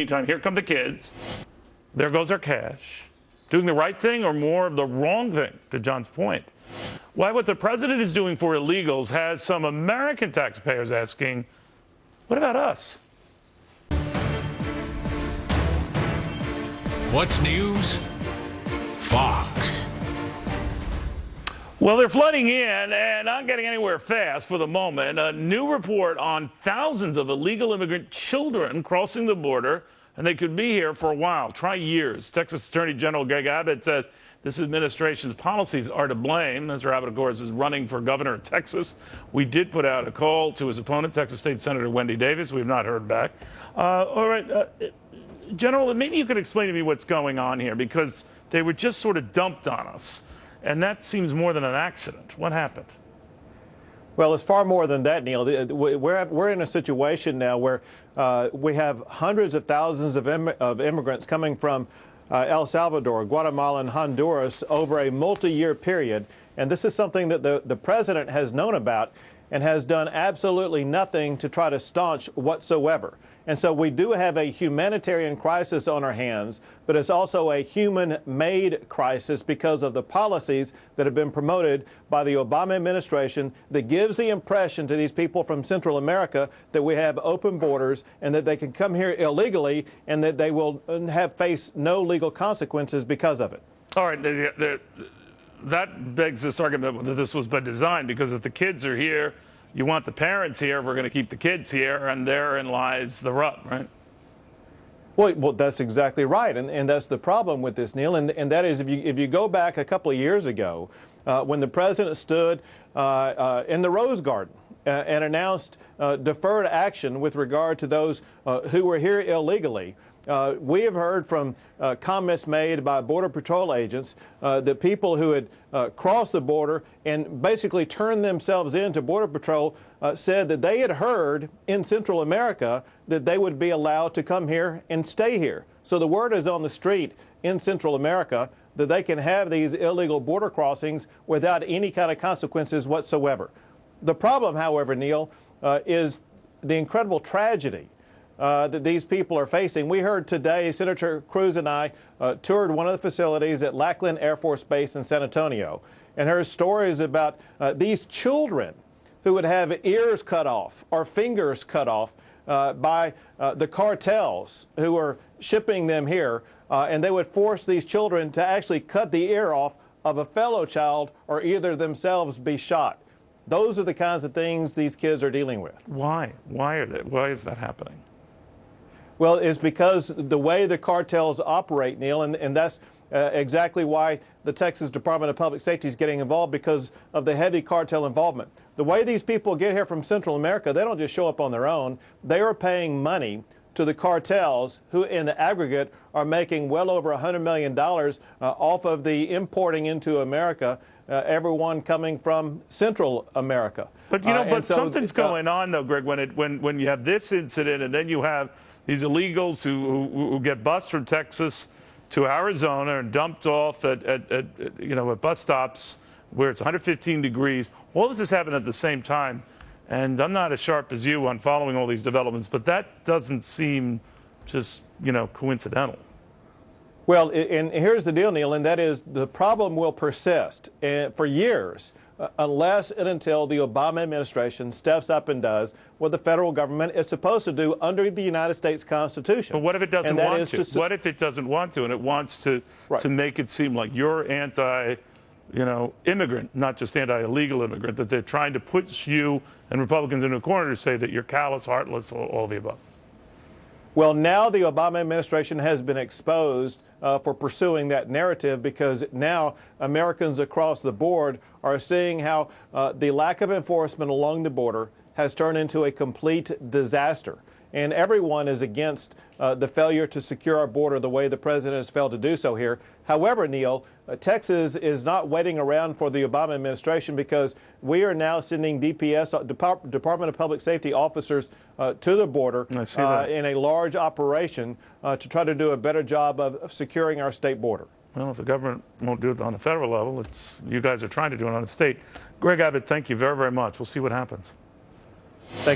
Meantime, here come the kids. There goes our cash. Doing the right thing or more of the wrong thing, to John's point. Why what the president is doing for illegals has some American taxpayers asking, what about us? What's news? Fox. Well, they're flooding in and not getting anywhere fast for the moment. A new report on thousands of illegal immigrant children crossing the border, and they could be here for a while, try years. Texas Attorney General Greg Abbott says this administration's policies are to blame. Mr. Abbott, of course, is running for governor of Texas. We did put out a call to his opponent, Texas State Senator Wendy Davis. We have not heard back. All right, General, maybe you could explain to me what's going on here, because they were just sort of dumped on us. And that seems more than an accident. What happened? Well, it's far more than that, Neil. We're in a situation now where we have hundreds of thousands of immigrants coming from El Salvador, Guatemala, and Honduras over a multi-year period. And this is something that the president has known about and has done absolutely nothing to try to staunch whatsoever. And so we do have a humanitarian crisis on our hands, but it's also a human-made crisis because of the policies that have been promoted by the Obama administration that gives the impression to these people from Central America that we have open borders and that they can come here illegally and that they will face no legal consequences because of it. All right. That begs this argument that this was by design, because if the kids are here, you want the parents here, we're going to keep the kids here, and therein lies the rub, right? Well, that's exactly right, and that's the problem with this, Neil, and that is if you go back a couple of years ago, when the president stood in the Rose Garden and announced deferred action with regard to those who were here illegally, we have heard from comments made by Border Patrol agents that people who had crossed the border and basically turned themselves into Border Patrol said that they had heard in Central America that they would be allowed to come here and stay here. So the word is on the street in Central America that they can have these illegal border crossings without any kind of consequences whatsoever. The problem, however, Neil, is the incredible tragedy that these people are facing. We heard today, Senator Cruz and I toured one of the facilities at Lackland Air Force Base in San Antonio, and heard stories about these children who would have ears cut off or fingers cut off by the cartels who are shipping them here, and they would force these children to actually cut the ear off of a fellow child or either themselves be shot. Those are the kinds of things these kids are dealing with. Why? Why is that happening? Well, it's because the way the cartels operate, Neil, and that's exactly why the Texas Department of Public Safety is getting involved, because of the heavy cartel involvement. The way these people get here from Central America, they don't just show up on their own. They are paying money to the cartels, who in the aggregate are making well over $100 million off of the importing into America, everyone coming from Central America. But so something's going on, though, Greg, when you have this incident and then you have these illegals who get bused from Texas to Arizona and dumped off at bus stops where it's 115 degrees. All this has happened at the same time, and I'm not as sharp as you on following all these developments, but that doesn't seem just coincidental. Well, and here's the deal, Neil, and that is the problem will persist for years unless and until the Obama administration steps up and does what the federal government is supposed to do under the United States Constitution. But what if it doesn't want to? What if it doesn't want to, and it wants to make it seem like you're anti-immigrant, not just anti-illegal immigrant, that they're trying to push you and Republicans into a corner to say that you're callous, heartless, all the above? Well, now the Obama administration has been exposed for pursuing that narrative, because now Americans across the board are seeing how the lack of enforcement along the border has turned into a complete disaster. And everyone is against the failure to secure our border the way the president has failed to do so here. However, Neil, Texas is not waiting around for the Obama administration, because we are now sending DPS, Department of Public Safety officers to the border in a large operation to try to do a better job of securing our state border. Well, if the government won't do it on a federal level, you guys are trying to do it on a state. Greg Abbott, thank you very, very much. We'll see what happens. Thank you.